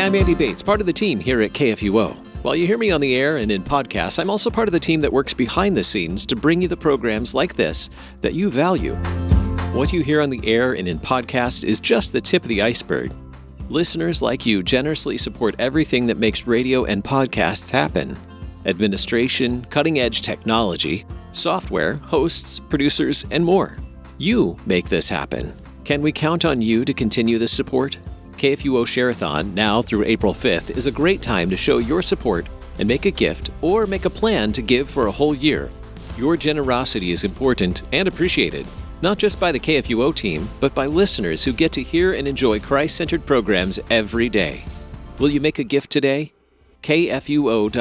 I'm Andy Bates, part of the team here at KFUO. While you hear me on the air and in podcasts, I'm also part of the team that works behind the scenes to bring you the programs like this that you value. What you hear on the air and in podcasts is just the tip of the iceberg. Listeners like you generously support everything that makes radio and podcasts happen. Administration, cutting-edge technology, software, hosts, producers, and more. You make this happen. Can we count on you to continue this support? KFUO Share-a-thon, now through April 5th, is a great time to show your support and make a gift or make a plan to give for a whole year. Your generosity is important and appreciated, not just by the KFUO team, but by listeners who get to hear and enjoy Christ-centered programs every day. Will you make a gift today? KFUO.org/give.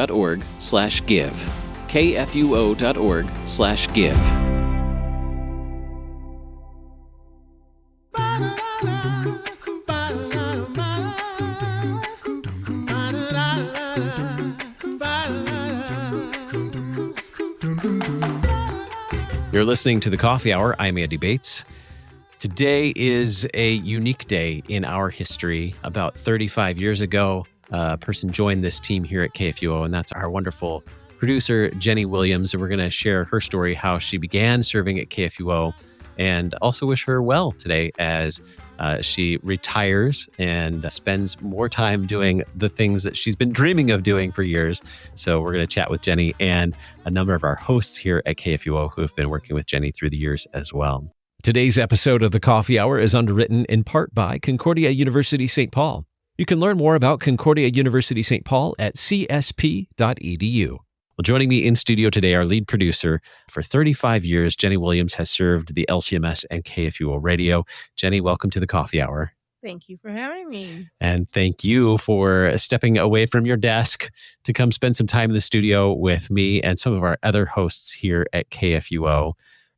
KFUO.org/give. You're listening to The Coffee Hour. I'm Andy Bates. Today is a unique day in our history. About 35 years ago, a person joined this team here at KFUO, and that's our wonderful producer, Jenny Williams. And we're going to share her story, how she began serving at KFUO, and also wish her well today as she retires and spends more time doing the things that she's been dreaming of doing for years. So we're going to chat with Jenny and a number of our hosts here at KFUO who have been working with Jenny through the years as well. Today's episode of The Coffee Hour is underwritten in part by Concordia University St. Paul. You can learn more about Concordia University St. Paul at csp.edu. Well, joining me in studio today, our lead producer. For 35 years, Jenny Williams has served the LCMS and KFUO Radio. Jenny, welcome to The Coffee Hour. Thank you for having me. And thank you for stepping away from your desk to come spend some time in the studio with me and some of our other hosts here at KFUO.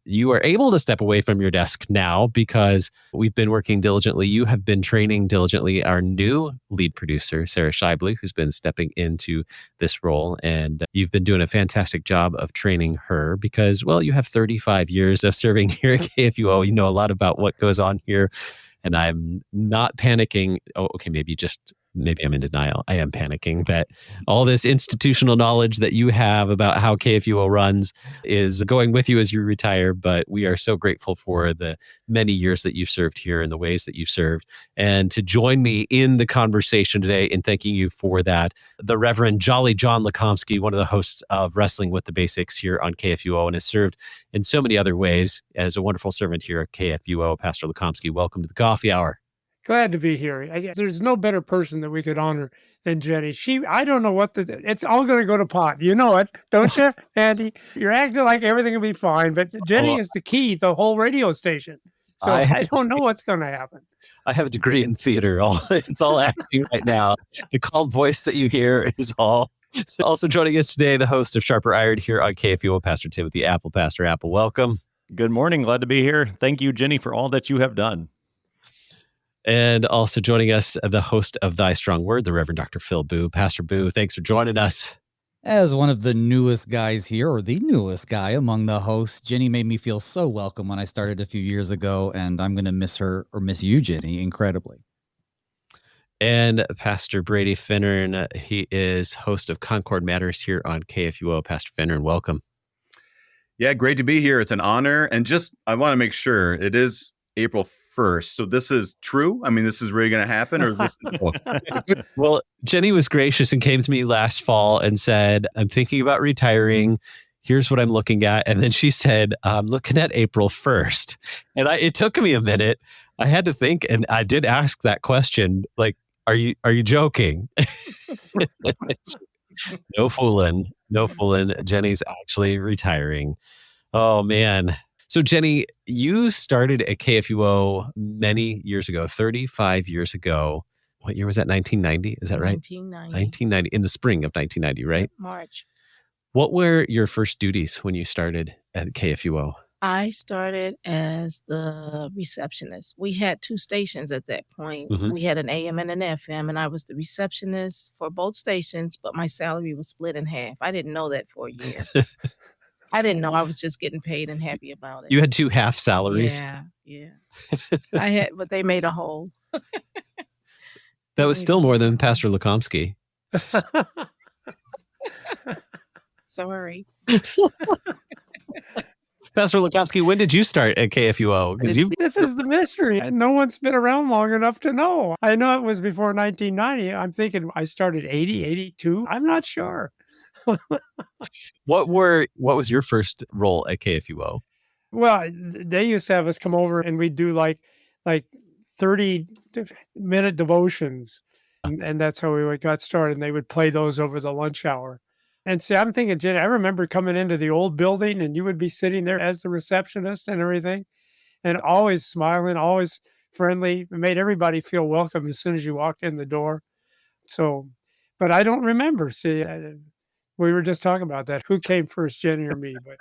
You are able to step away from your desk now because we've been working diligently. You have been training diligently our new lead producer, Sarah Shively, who's been stepping into this role. And you've been doing a fantastic job of training her because, well, you have 35 years of serving here at KFUO. You know a lot about what goes on here. And I'm not panicking. Oh, okay, maybe I'm in denial. I am panicking that all this institutional knowledge that you have about how KFUO runs is going with you as you retire. But we are so grateful for the many years that you've served here and the ways that you've served. And to join me in the conversation today in thanking you for that, the Reverend Jolly John Lukomski, one of the hosts of Wrestling with the Basics here on KFUO, and has served in so many other ways as a wonderful servant here at KFUO. Pastor Lukomski, welcome to the Coffee Hour. Glad to be here. There's no better person that we could honor than Jenny. I don't know it's all going to go to pot. You know it, don't you, Andy? You're acting like everything will be fine, but Jenny is the key, the whole radio station. So I don't know what's going to happen. I have a degree in theater. It's all acting right now. The calm voice that you hear is all. Also joining us today, the host of Sharper Iron here on KFUO, Pastor Timothy Appel. Pastor Appel, welcome. Good morning. Glad to be here. Thank you, Jenny, for all that you have done. And also joining us, the host of Thy Strong Word, the Reverend Dr. Phil Booe. Pastor Booe, thanks for joining us. As one of the newest guys here, or the newest guy among the hosts, Jenny made me feel so welcome when I started a few years ago, and I'm going to miss her, or miss you, Jenny, incredibly. And Pastor Brady Finnern, he is host of Concord Matters here on KFUO. Pastor Finnern, welcome. Yeah, great to be here. It's an honor. And I want to make sure it is April 1st. So this is true? I mean, this is really going to happen, or is this? Well, Jenny was gracious and came to me last fall and said, I'm thinking about retiring. Here's what I'm looking at. And then she said, I'm looking at April 1st. And it took me a minute. I had to think, and I did ask that question, like, are you joking? No fooling. Jenny's actually retiring. Oh, man. So, Jenny, you started at KFUO many years ago, 35 years ago. What year was that? 1990? Is that right? 1990, in the spring of 1990, right? March. What were your first duties when you started at KFUO? I started as the receptionist. We had two stations at that point. Mm-hmm. We had an AM and an FM, and I was the receptionist for both stations, but my salary was split in half. I didn't know that for a year. I didn't know. I was just getting paid and happy about it. You had two half salaries? Yeah. I had, but they made a whole. That was still more than Pastor Lukomski. Sorry. Pastor Lukomski, when did you start at KFUO? Because This is the mystery. No one's been around long enough to know. I know it was before 1990. I'm thinking I started 80, 82. I'm not sure. what was your first role at KFUO? Well, they used to have us come over and we'd do like 30-minute devotions. And that's how we got started. And they would play those over the lunch hour. And see, I'm thinking, Jenny, I remember coming into the old building and you would be sitting there as the receptionist and everything, and always smiling, always friendly. It made everybody feel welcome as soon as you walked in the door. So, but I don't remember. See, we were just talking about that. Who came first, Jenny or me? But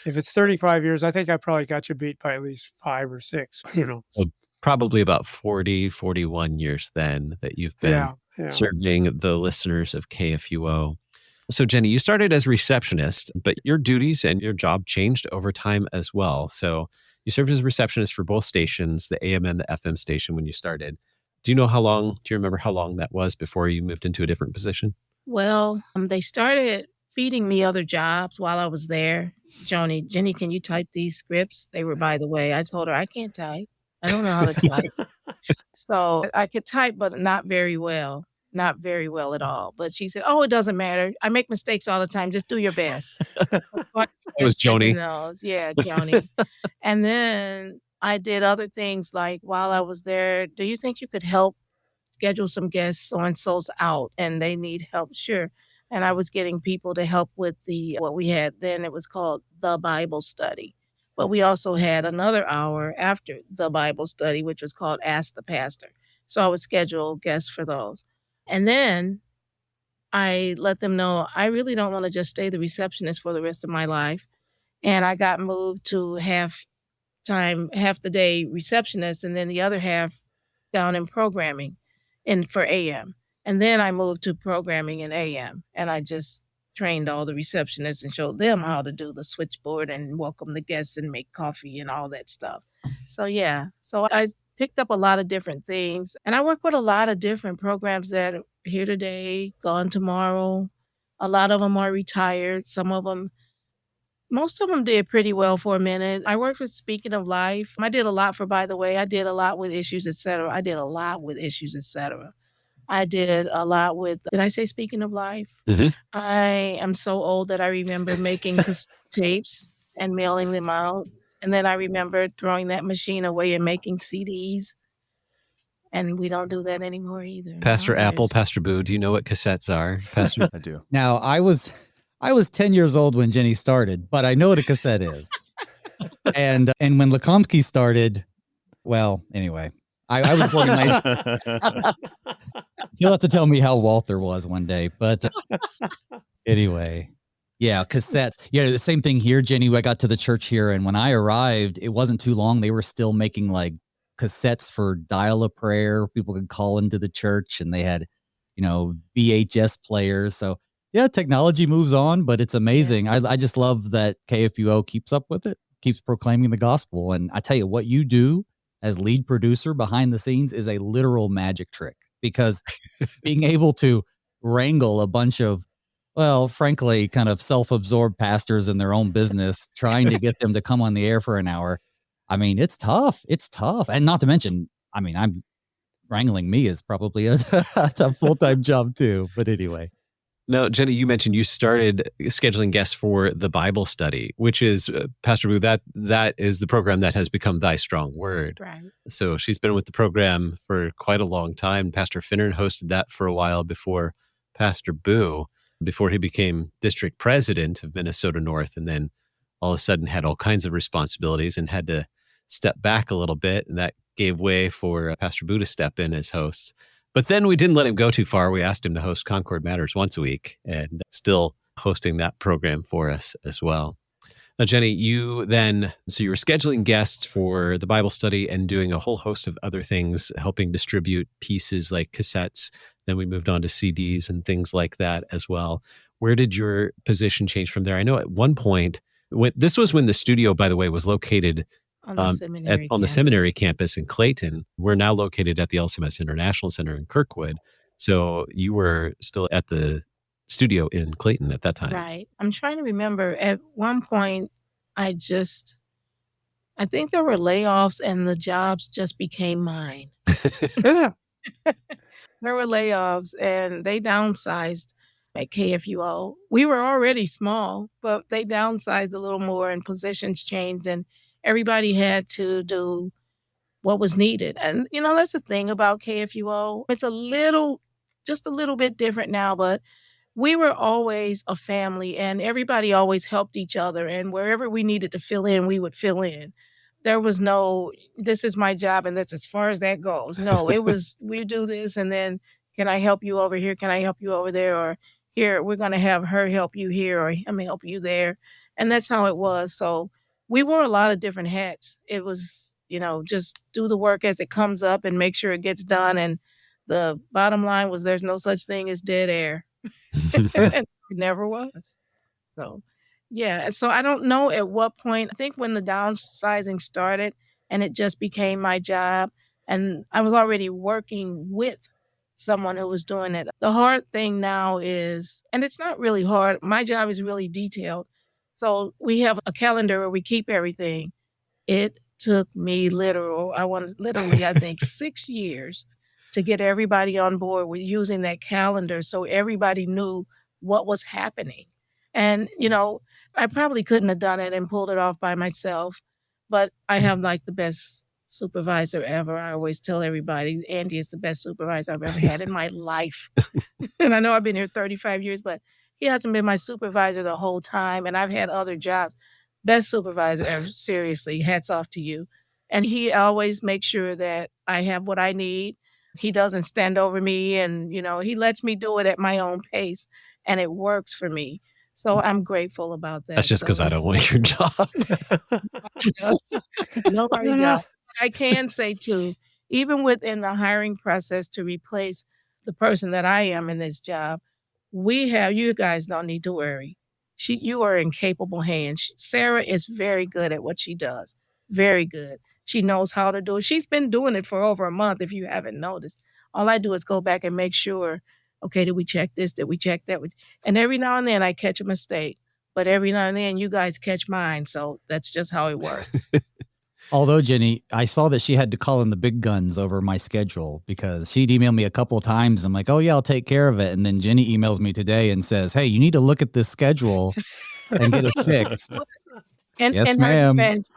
if it's 35 years, I think I probably got you beat by at least 5 or 6, So probably about 40, 41 years then that you've been serving the listeners of KFUO. So Jenny, you started as receptionist, but your duties and your job changed over time as well. So you served as receptionist for both stations, the AM and the FM station when you started. Do you remember how long that was before you moved into a different position? Well, they started feeding me other jobs while I was there. Jenny, can you type these scripts? They were, by the way, I told her I can't type. I don't know how to type. So I could type, but not very well. Not very well at all. But she said, oh, it doesn't matter. I make mistakes all the time. Just do your best. It was Joni. Yeah, Joni. And then I did other things like while I was there, do you think you could help schedule some guests? So-and-so's out and they need help. Sure. And I was getting people to help with what we had then. It was called the Bible study. But we also had another hour after the Bible study, which was called Ask the Pastor. So I would schedule guests for those. And then I let them know I really don't want to just stay the receptionist for the rest of my life. And I got moved to half the day receptionist, and then the other half down in programming for AM. And then I moved to programming in AM. And I just trained all the receptionists and showed them how to do the switchboard and welcome the guests and make coffee and all that stuff. So yeah, so I picked up a lot of different things. And I work with a lot of different programs that are here today, gone tomorrow. A lot of them are retired. Most of them did pretty well for a minute. I worked with Speaking of Life. I did a lot I did a lot with Issues, Etc. I did a lot with Issues, Etc. I did a lot with, did I say Speaking of Life? Mm-hmm. I am so old that I remember making tapes and mailing them out. And then I remember throwing that machine away and making CDs. And we don't do that anymore either. Pastor Appel, Pastor Booe, do you know what cassettes are? Pastor, I do. Now, I was 10 years old when Jenny started, but I know what a cassette is. And when Lukomski started, well, anyway, I was recording my... You'll have to tell me how Walter was one day. But anyway, yeah, cassettes. Yeah, the same thing here, Jenny. I got to the church here, and when I arrived, it wasn't too long. They were still making like cassettes for dial a prayer. People could call into the church, and they had, VHS players. So yeah, technology moves on, but it's amazing. Yeah. I just love that KFUO keeps up with it, keeps proclaiming the gospel. And I tell you, what you do as lead producer behind the scenes is a literal magic trick, because being able to wrangle a bunch of, well, frankly, kind of self-absorbed pastors in their own business, trying to get them to come on the air for an hour. I mean, it's tough. It's tough. And not to mention, I'm wrangling me is probably a tough full-time job too. But anyway. Now, Jenny, you mentioned you started scheduling guests for the Bible study, which is, Pastor Booe, that is the program that has become Thy Strong Word. Right. So she's been with the program for quite a long time. Pastor Finnern hosted that for a while before Pastor Booe, before he became district president of Minnesota North, and then all of a sudden had all kinds of responsibilities and had to step back a little bit. And that gave way for Pastor Booe to step in as host. But then we didn't let him go too far. We asked him to host Concord Matters once a week, and still hosting that program for us as well. Now, Jenny, you were scheduling guests for the Bible study and doing a whole host of other things, helping distribute pieces like cassettes. Then we moved on to CDs and things like that as well. Where did your position change from there? I know at one point, this was when the studio, by the way, was located On the seminary on the campus. seminary campus in Clayton. We're now located at the LCMS International Center in Kirkwood. So you were still at the studio in Clayton at that time. Right. I'm trying to remember. At one point, I think there were layoffs and the jobs just became mine. Yeah. There were layoffs and they downsized at KFUO. We were already small, but they downsized a little more and positions changed and everybody had to do what was needed. And, that's the thing about KFUO. It's just a little bit different now, but we were always a family and everybody always helped each other. And wherever we needed to fill in, we would fill in. There was no, this is my job and that's as far as that goes. No, it was, we do this and then can I help you over here? Can I help you over there? Or here, we're going to have her help you here or him help you there. And that's how it was. So we wore a lot of different hats. It was, just do the work as it comes up and make sure it gets done. And the bottom line was there's no such thing as dead air. It never was. So, yeah. So I don't know at what point. I think when the downsizing started and it just became my job and I was already working with someone who was doing it. The hard thing now is, and it's not really hard. My job is really detailed. So we have a calendar where we keep everything. It took me literally, I think 6 years to get everybody on board with using that calendar so everybody knew what was happening. And, I probably couldn't have done it and pulled it off by myself, but I have like the best supervisor ever. I always tell everybody, Andy is the best supervisor I've ever had in my life. And I know I've been here 35 years, but he hasn't been my supervisor the whole time. And I've had other jobs. Best supervisor ever. Seriously, hats off to you. And he always makes sure that I have what I need. He doesn't stand over me and, he lets me do it at my own pace and it works for me. So I'm grateful about that. That's just because I don't want your job. Nobody does. I can say too, even within the hiring process to replace the person that I am in this job, you guys don't need to worry. You are in capable hands. Sarah is very good at what she does. Very good. She knows how to do it. She's been doing it for over a month, if you haven't noticed. All I do is go back and make sure, okay, did we check this? Did we check that? And every now and then I catch a mistake. But every now and then you guys catch mine. So that's just how it works. Although, Jenny, I saw that she had to call in the big guns over my schedule because she'd emailed me a couple of times. I'm like, oh, yeah, I'll take care of it. And then Jenny emails me today and says, hey, you need to look at this schedule and get it fixed. And yes, her ma'am. defense,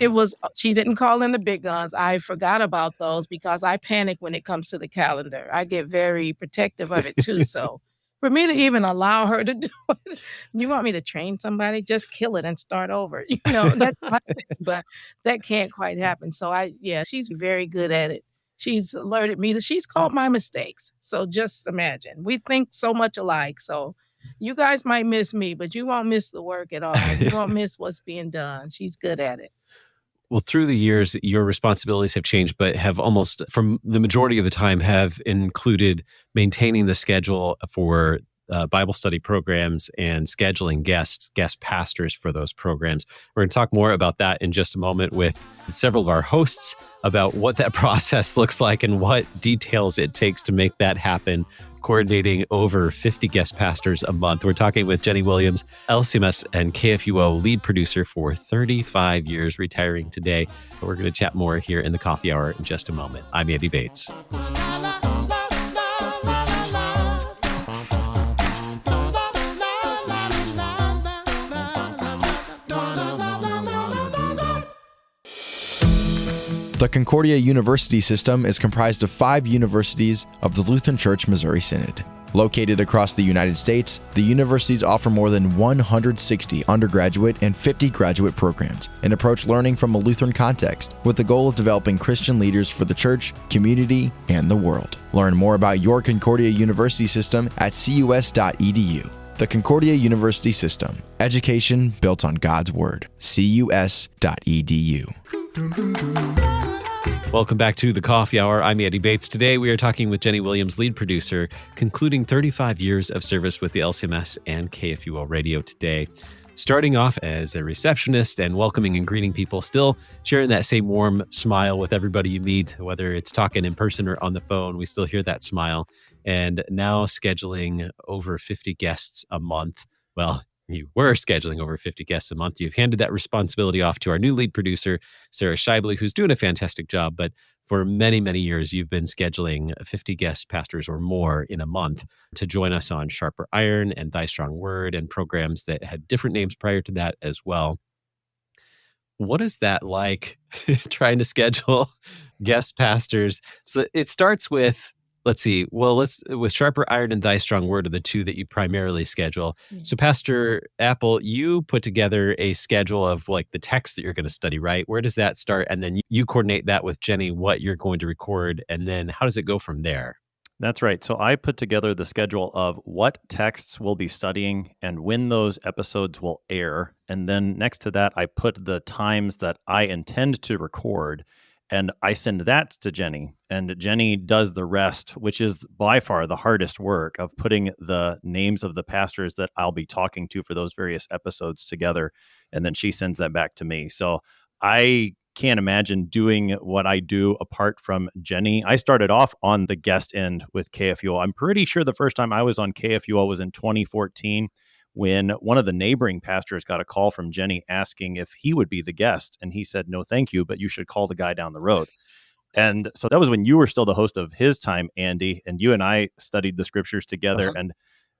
she didn't call in the big guns. I forgot about those because I panic when it comes to the calendar. I get very protective of it too. So for me to even allow her to do it, you want me to train somebody? Just kill it and start over. That's my thing, but that can't quite happen. So she's very good at it. She's alerted me that she's caught my mistakes. So just imagine, we think so much alike. So you guys might miss me, but you won't miss the work at all. You won't miss what's being done. She's good at it. Well, through the years, your responsibilities have changed, but have almost, from the majority of the time, have included maintaining the schedule for Bible study programs and scheduling guest pastors for those programs. We're going to talk more about that in just a moment with several of our hosts about what that process looks like and what details it takes to make that happen, coordinating over 50 guest pastors a month. We're talking with Jenny Williams, LCMS and KFUO lead producer for 35 years, retiring today. But we're going to chat more here in the coffee hour in just a moment. I'm Andy Bates. The Concordia University system is comprised of 5 universities of the Lutheran Church Missouri Synod. Located across the United States, the universities offer more than 160 undergraduate and 50 graduate programs and approach learning from a Lutheran context with the goal of developing Christian leaders for the church, community, and the world. Learn more about your Concordia University system at cus.edu. The Concordia University System. Education built on God's Word. cus.edu. Welcome back to the Coffee Hour. I'm Andy Bates. Today we are talking with Jenny Williams, lead producer, concluding 35 years of service with the LCMS and KFUO Radio today. starting off as a receptionist and welcoming and greeting people, still sharing that same warm smile with everybody you meet, whether it's talking in person or on the phone, we still hear that smile. And now scheduling over 50 guests a month. Well, you were scheduling over 50 guests a month. You've handed that responsibility off to our new lead producer, Sarah Scheibele, who's doing a fantastic job. But for many, many years, you've been scheduling 50 guest pastors or more in a month to join us on Sharper Iron and Thy Strong Word and programs that had different names prior to that as well. What is that like, trying to schedule guest pastors? So it starts with, with Sharper Iron and Thy Strong Word are the two that you primarily schedule. Yeah. So Pastor Appel, you put together a schedule of like the text that you're going to study, right? Where does that start? And then you coordinate that with Jenny, what you're going to record. And then how does it go from there? That's right. So I put together the schedule of what texts we'll be studying and when those episodes will air. And then next to that, I put the times that I intend to record. And I send that to Jenny, and Jenny does the rest, which is by far the hardest work of putting the names of the pastors that I'll be talking to for those various episodes together. And then she sends that back to me. So I can't imagine doing what I do apart from Jenny. I started off on the guest end with KFUO. I'm pretty sure the first time I was on KFUO was in 2014. When one of the neighboring pastors got a call from Jenny asking if he would be the guest. And he said, no, thank you, but you should call the guy down the road. And so that was when you were still the host of His Time, Andy, and you and I studied the scriptures together. And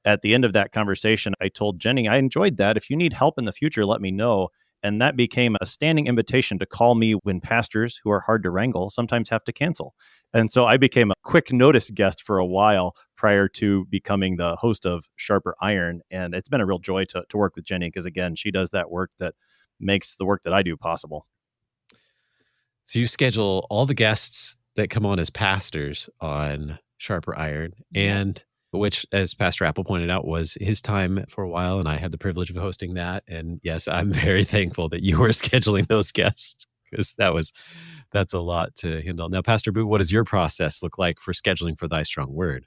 at the end of that conversation, I told Jenny, I enjoyed that. If you need help in the future, let me know. And that became a standing invitation to call me when pastors who are hard to wrangle sometimes have to cancel. And so I became a quick notice guest for a while prior to becoming the host of Sharper Iron. And it's been a real joy to work with Jenny because, again, she does that work that makes the work that I do possible. So you schedule all the guests that come on as pastors on Sharper Iron, and which, as Pastor Appel pointed out, was His Time for a while, and I had the privilege of hosting that. And yes, I'm very thankful that you were scheduling those guests because that's a lot to handle. Now, Pastor Booe, what does your process look like for scheduling for Thy Strong Word?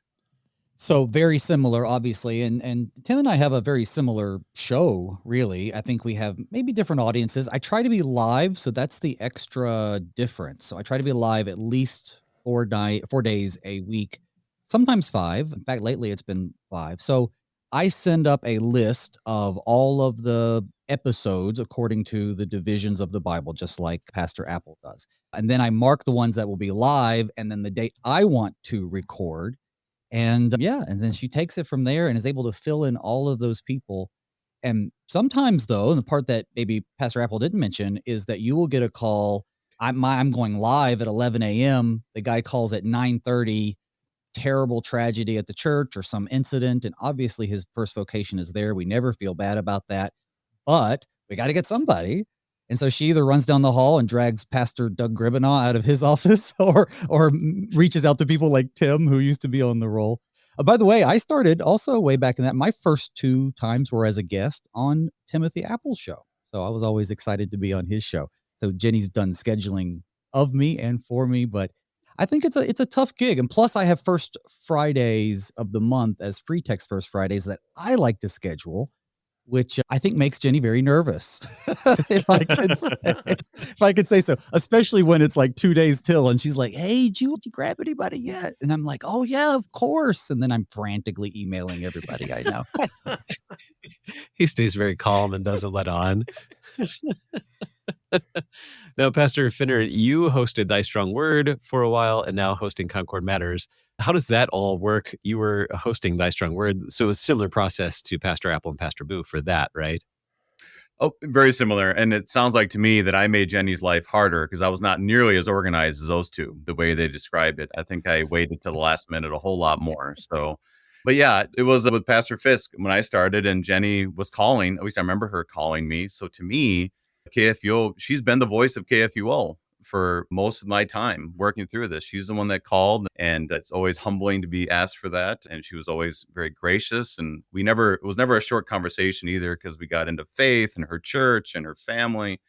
So very similar, obviously, and Tim and I have a very similar show, really. I think we have maybe different audiences. I try to be live, so that's the extra difference. So I try to be live at least 4 days a week, sometimes 5. In fact, lately it's been 5. So I send up a list of all of the episodes according to the divisions of the Bible, just like Pastor Appel does. And then I mark the ones that will be live and then the date I want to record. And and then she takes it from there and is able to fill in all of those people. And sometimes, though, and the part that maybe Pastor Appel didn't mention is that you will get a call. I'm going live at 11 a.m. The guy calls at 9:30, terrible tragedy at the church or some incident. And obviously his first vocation is there. We never feel bad about that. But we got to get somebody. And so she either runs down the hall and drags Pastor Doug Gribanaw out of his office or reaches out to people like Tim, who used to be on the roll. By the way, I started also way back in that. My first 2 times were as a guest on Timothy Appel's show. So I was always excited to be on his show. So Jenny's done scheduling of me and for me, but I think it's a tough gig. And plus I have first Fridays of the month as free text first Fridays that I like to schedule, which I think makes Jenny very nervous, if I could say so, especially when it's like 2 days till and she's like, hey, did you grab anybody yet? And I'm like, oh yeah, of course. And then I'm frantically emailing everybody I know. He stays very calm and doesn't let on. Now, Pastor Finnern, you hosted Thy Strong Word for a while and now hosting Concord Matters. How does that all work? You were hosting Thy Strong Word, so it was a similar process to Pastor Appel and Pastor Booe for that, right? Oh, very similar. And it sounds like to me that I made Jenny's life harder because I was not nearly as organized as those two, the way they described it. I think I waited till the last minute a whole lot more. So, but yeah, it was with Pastor Fisk when I started and Jenny was calling. At least I remember her calling me. So to me, KFUO, she's been the voice of KFUO for most of my time working through this. She's the one that called, and it's always humbling to be asked for that. And she was always very gracious. And it was never a short conversation either, because we got into faith and her church and her family.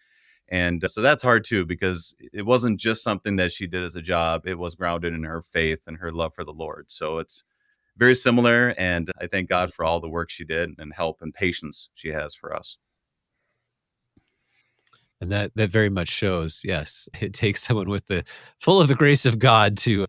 And so that's hard too, because it wasn't just something that she did as a job. It was grounded in her faith and her love for the Lord. So it's very similar. And I thank God for all the work she did and help and patience she has for us. And that very much shows, yes, it takes someone with the full of the grace of God to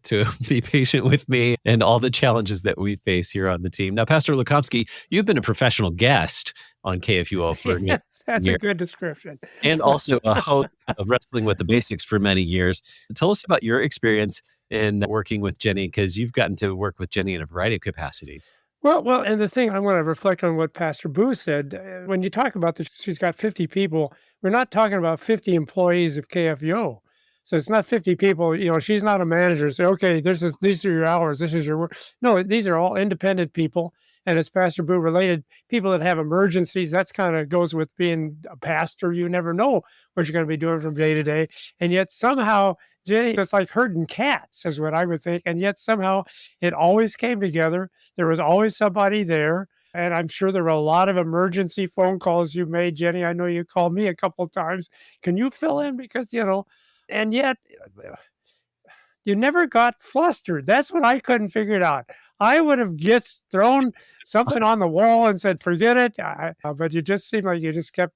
be patient with me and all the challenges that we face here on the team. Now, Pastor Lukomski, you've been a professional guest on KFUO for Yes, that's a years, good description. and also a host of Wrestling with the Basics for many years. Tell us about your experience in working with Jenny, because you've gotten to work with Jenny in a variety of capacities. Well, and the thing I want to reflect on what Pastor Booe said. When you talk about this, she's got 50 people. We're not talking about 50 employees of KFUO. So it's not 50 people. She's not a manager. Say, okay, these are your hours. This is your work. No, these are all independent people. And as Pastor Booe related, people that have emergencies, that's kind of goes with being a pastor. You never know what you're going to be doing from day to day. And yet somehow, Jenny, it's like herding cats is what I would think. And yet somehow it always came together. There was always somebody there. And I'm sure there were a lot of emergency phone calls you made, Jenny. I know you called me a couple of times. Can you fill in? Because, and yet you never got flustered. That's what I couldn't figure it out. I would have just thrown something on the wall and said, forget it. But you just seemed like you just kept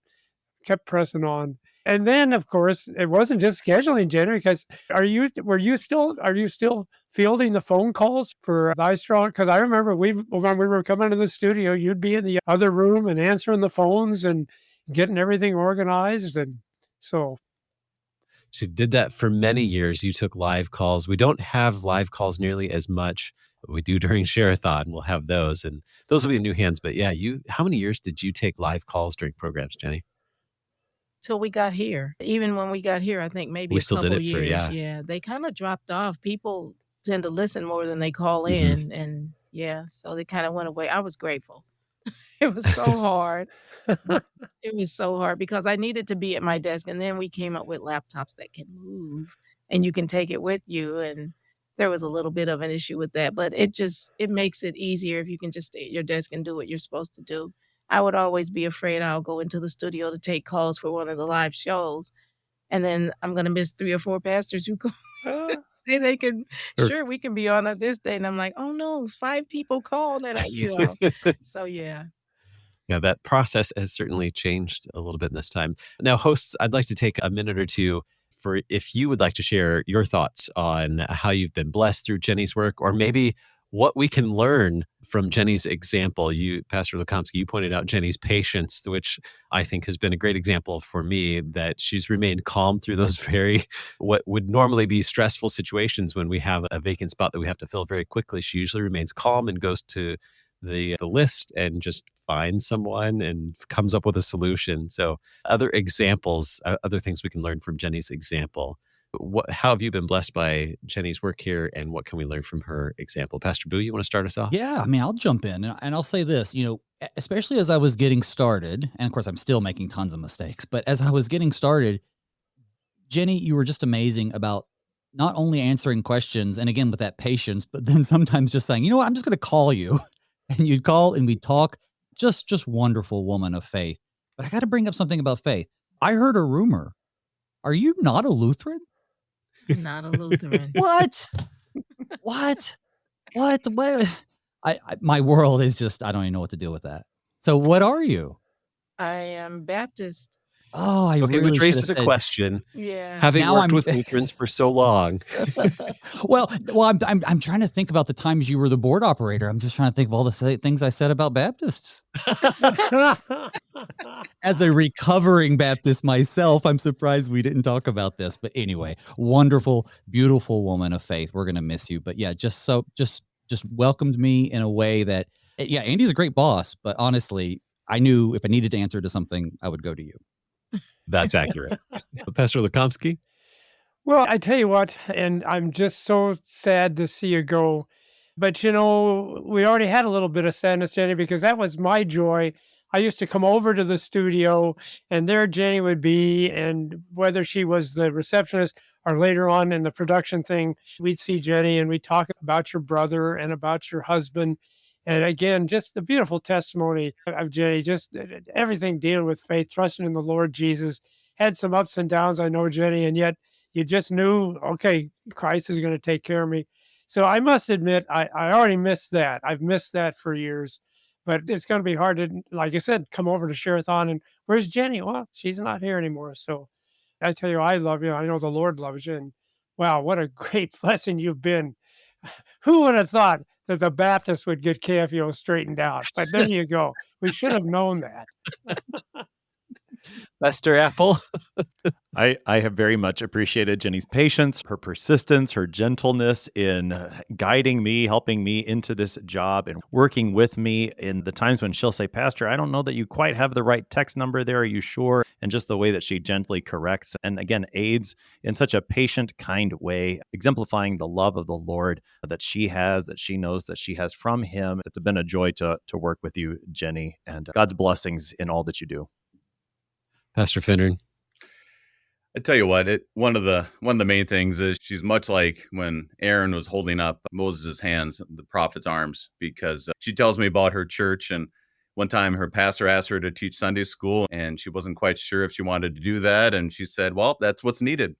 pressing on. And then, of course, it wasn't just scheduling, Jenny, because are you still fielding the phone calls for Thy Strong? Because I remember when we were coming to the studio, you'd be in the other room and answering the phones and getting everything organized. And so She did that for many years. You took live calls. We don't have live calls nearly as much, but we do during Share-a-thon. We'll have those, and those will be in new hands. But yeah, how many years did you take live calls during programs, Jenny? Till we got here. Even when we got here, I think maybe We a still did couple it for, years. yeah. Yeah, they kind of dropped off. People tend to listen more than they call Mhm. in. And yeah, so they kind of went away. I was grateful. It was so hard. It was so hard because I needed to be at my desk. And then we came up with laptops that can move and you can take it with you. And there was a little bit of an issue with that, but it makes it easier if you can just stay at your desk and do what you're supposed to do. I would always be afraid I'll go into the studio to take calls for one of the live shows, and then I'm going to miss 3 or 4 pastors who call say they can, Or- sure, we can be on at this day. And I'm like, oh no, 5 people called. And so yeah. Yeah, that process has certainly changed a little bit in this time. Now, hosts, I'd like to take a minute or two for if you would like to share your thoughts on how you've been blessed through Jenny's work, or maybe what we can learn from Jenny's example. You, Pastor Lukomski, you pointed out Jenny's patience, which I think has been a great example for me, that she's remained calm through those what would normally be stressful situations when we have a vacant spot that we have to fill very quickly. She usually remains calm and goes to the list and just finds someone and comes up with a solution. So other examples, other things we can learn from Jenny's example. How have you been blessed by Jenny's work here, and what can we learn from her example? Pastor Booe, you want to start us off? Yeah, I mean, I'll jump in and I'll say this, especially as I was getting started, and of course I'm still making tons of mistakes, but as I was getting started, Jenny, you were just amazing about not only answering questions, and again with that patience, but then sometimes just saying, you know what, I'm just going to call you. And you'd call and we'd talk. Just wonderful woman of faith. But I got to bring up something about faith. I heard a rumor. Are you not a Lutheran? Not a Lutheran. What? What? My world is just, I don't even know what to deal with that. So what are you? I am Baptist. Oh, Okay, really which raises a should've said- question. Yeah. Having Now worked I'm- with Lutherans for so long, well, I'm trying to think about the times you were the board operator. I'm just trying to think of all the things I said about Baptists. As a recovering Baptist myself, I'm surprised we didn't talk about this. But anyway, wonderful, beautiful woman of faith. We're gonna miss you. But yeah, just welcomed me in a way that, yeah, Andy's a great boss. But honestly, I knew if I needed to answer to something, I would go to you. that's accurate. Pastor Lukomski? Well, I tell you what, and I'm just so sad to see you go. But, we already had a little bit of sadness, Jenny, because that was my joy. I used to come over to the studio, and there Jenny would be, and whether she was the receptionist or later on in the production thing, we'd see Jenny, and we'd talk about your brother and about your husband. And again, just the beautiful testimony of Jenny, just everything dealing with faith, trusting in the Lord Jesus. Had some ups and downs, I know, Jenny, and yet you just knew, okay, Christ is going to take care of me. So I must admit, I already missed that. I've missed that for years. But it's going to be hard to, like I said, come over to Share-a-thon and where's Jenny? Well, she's not here anymore. So I tell you, I love you. I know the Lord loves you. And wow, what a great blessing you've been. Who would have thought that the Baptists would get KFUO straightened out? But there you go. We should have known that. Pastor Appel. I have very much appreciated Jenny's patience, her persistence, her gentleness in guiding me, helping me into this job, and working with me in the times when she'll say, Pastor, I don't know that you quite have the right text number there. Are you sure? And just the way that she gently corrects and again aids in such a patient, kind way, exemplifying the love of the Lord that she has, that she knows that she has from him. It's been a joy to work with you, Jenny, and God's blessings in all that you do. Pastor Finnern. I tell you what, one of the main things is she's much like when Aaron was holding up Moses' hands, the prophet's arms, because she tells me about her church. And one time her pastor asked her to teach Sunday school, and she wasn't quite sure if she wanted to do that. And she said, well, that's what's needed.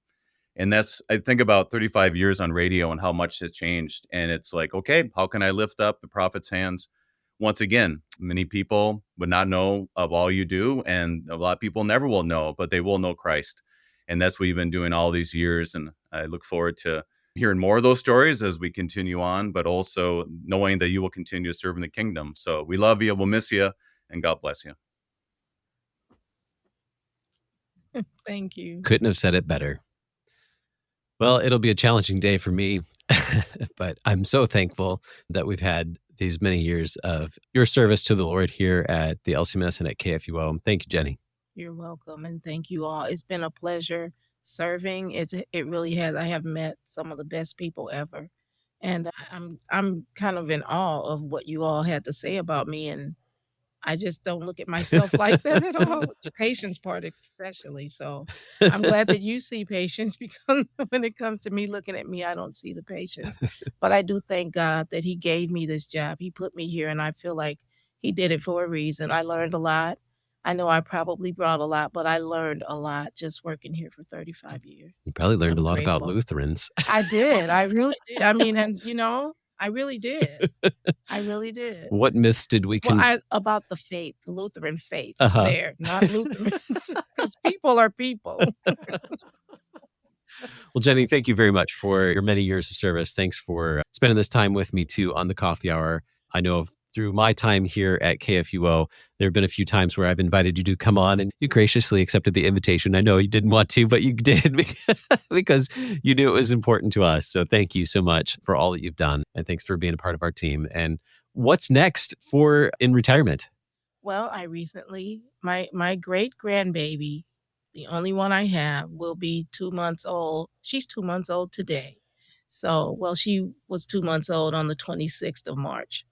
And I think about 35 years on radio and how much has changed. And it's like, okay, how can I lift up the prophet's hands? Once again, many people would not know of all you do, and a lot of people never will know, but they will know Christ. And that's what you've been doing all these years. And I look forward to hearing more of those stories as we continue on, but also knowing that you will continue to serve in the kingdom. So we love you, we'll miss you, and God bless you. Thank you. Couldn't have said it better. Well, it'll be a challenging day for me, but I'm so thankful that we've had these many years of your service to the Lord here at the LCMS and at KFUO. Thank you, Jenny. You're welcome, and thank you all. It's been a pleasure serving. It really has. I have met some of the best people ever, and I'm kind of in awe of what you all had to say about me, and I just don't look at myself like that at all. The patience part especially. So I'm glad that you see patience, because when it comes to me looking at me, I don't see the patience. But I do thank God that he gave me this job. He put me here, and I feel like he did it for a reason. I learned a lot. I know I probably brought a lot, but I learned a lot just working here for 35 years. You probably learned I'm a lot about grateful. Lutherans. I did. I really did. I mean, and I really did. I really did. What myths did we About the faith, the Lutheran faith Uh-huh. not Lutherans, because people are people. Well, Jenny, thank you very much for your many years of service. Thanks for spending this time with me too on the coffee hour. I know through my time here at KFUO, there have been a few times where I've invited you to come on, and you graciously accepted the invitation. I know you didn't want to, but you did because you knew it was important to us. So thank you so much for all that you've done. And thanks for being a part of our team. And what's next in retirement? Well, I recently, my great grandbaby, the only one I have, will be 2 months old. She's 2 months old today. So, well, she was 2 months old on the 26th of March.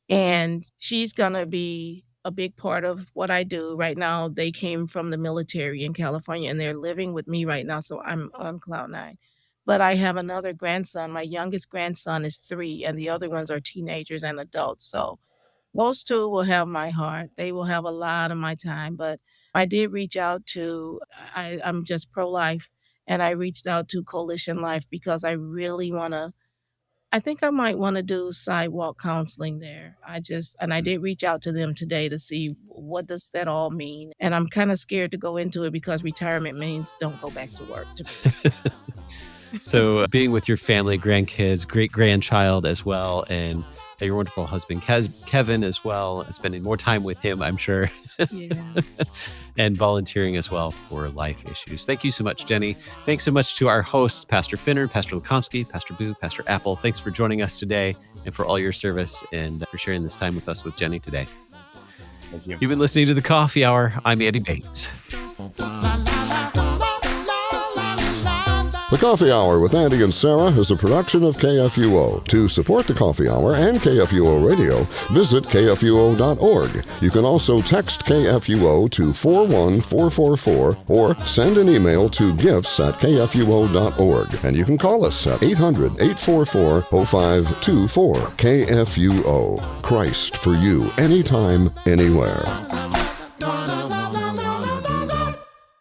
And she's going to be a big part of what I do. Right now, they came from the military in California, and they're living with me right now, so I'm on cloud nine. But I have another grandson. My youngest grandson is 3, and the other ones are teenagers and adults. So those two will have my heart. They will have a lot of my time. But I did reach out to, I'm just pro-life, and I reached out to Coalition Life because I really want to, I think I might want to do sidewalk counseling there. I did reach out to them today to see what does that all mean. And I'm kind of scared to go into it because retirement means don't go back to work to me. So being with your family, grandkids, great-grandchild as well, and your wonderful husband, Kevin, as well, spending more time with him, I'm sure. Yeah. And volunteering as well for life issues. Thank you so much, Jenny. Thanks so much to our hosts, Pastor Finnern, Pastor Lukomski, Pastor Booe, Pastor Appel. Thanks for joining us today and for all your service and for sharing this time with us with Jenny today. Thank you. You've been listening to The Coffee Hour. I'm Andy Bates. The Coffee Hour with Andy and Sarah is a production of KFUO. To support The Coffee Hour and KFUO Radio, visit KFUO.org. You can also text KFUO to 41444 or send an email to gifts@KFUO.org. And you can call us at 800-844-0524. KFUO. Christ for you, anytime, anywhere.